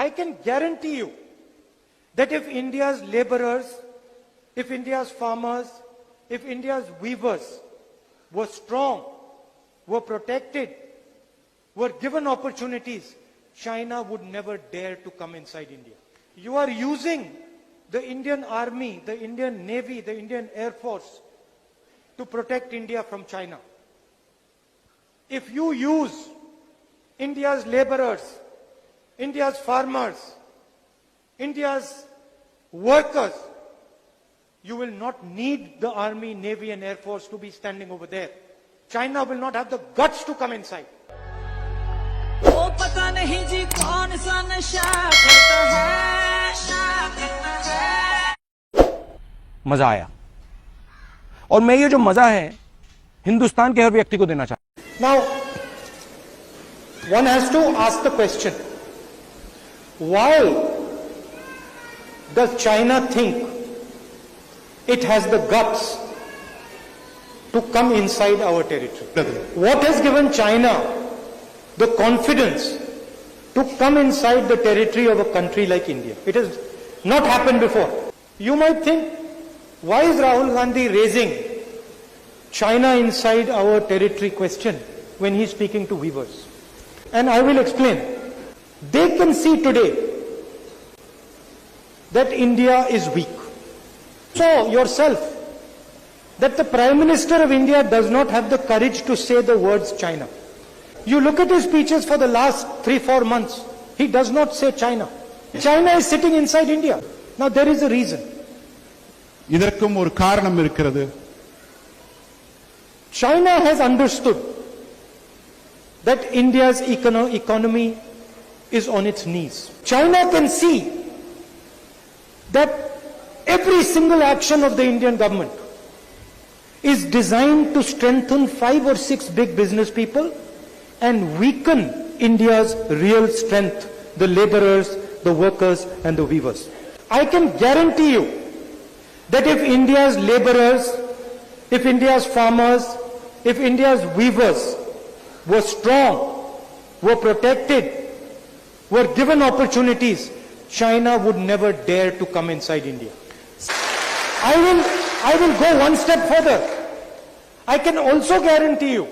I can guarantee you that if India's laborers, if India's farmers, if India's weavers were strong, were protected, were given opportunities, China would never dare to come inside India. You are using the Indian Army, the Indian Navy, the Indian Air Force to protect India from China. If you use India's laborers, India's farmers, India's workers, you will not need the Army, Navy and Air Force to be standing over there. China will not have the guts to come inside. पता नहीं जी कौन सा नशा करता है। मजा आया और मैं ये जो मजा है हिंदुस्तान के हर व्यक्ति को देना चाहता हूं। Now, one has to ask the question, why does China think it has the guts to come inside our territory? What has given China the confidence to come inside the territory of a country like India? It has not happened before. You might think, why is Rahul Gandhi raising China inside our territory question when he is speaking to weavers? And I will explain. They can see today that India is weak. So yourself that the Prime Minister of India does not have the courage to say the words China. You look at his speeches for the last 3-4 months, he does not say China. China is sitting inside India. Now there is a reason. இதற்கும் ஒரு காரணம் இருக்கிறது. China has understood that India's economy is on its knees. China can see that every single action of the Indian government is designed to strengthen 5 or 6 big business people and weaken India's real strength, the laborers, the workers and the weavers. I can guarantee you that if India's laborers, if India's farmers, if India's weavers were strong, were protected, were given opportunities, China would never dare to come inside India. I will go one step further. I can also guarantee you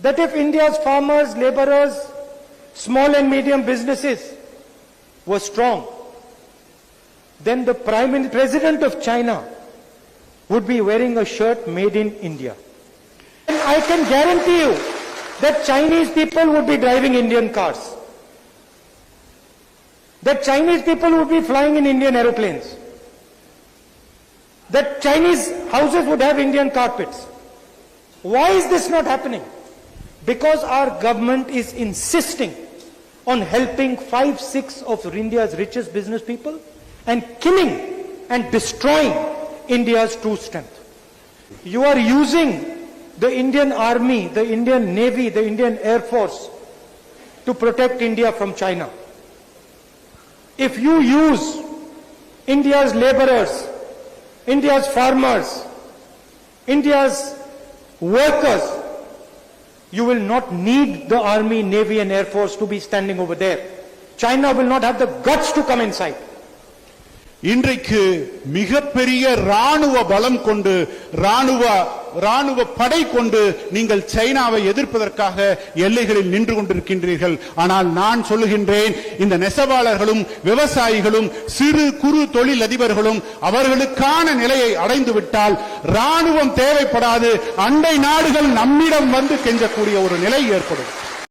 that if India's farmers, laborers, small and medium businesses were strong, then the President of China would be wearing a shirt made in India. And I can guarantee you that Chinese people would be driving Indian cars. That Chinese people would be flying in Indian aeroplanes. That Chinese houses would have Indian carpets. Why is this not happening? Because our government is insisting on helping 5-6 of India's richest business people and killing and destroying India's true strength. You are using the Indian Army, the Indian Navy, the Indian Air Force to protect India from China. If you use India's laborers, India's farmers, India's workers, you will not need the Army, Navy and Air Force to be standing over there. China will not have the guts to come inside. இன்றைக்கு மிகப்பெரிய ராணுவ பலம் கொண்டு ராணுவ படை கொண்டு நீங்கள் சைனாவை எதிர்ப்பதற்காக எல்லைகளில் நின்று கொண்டிருக்கின்றீர்கள். ஆனால் நான் சொல்லுகின்றேன், இந்த நெசவாளர்களும் விவசாயிகளும் சிறு குறு தொழில் அதிபர்களும் அவர்களுக்கான நிலையை அடைந்து விட்டால் ராணுவம் தேவைப்படாது, அண்டை நாடுகள் நம்மிடம் வந்து கெஞ்சக்கூடிய ஒரு நிலை ஏற்படும்.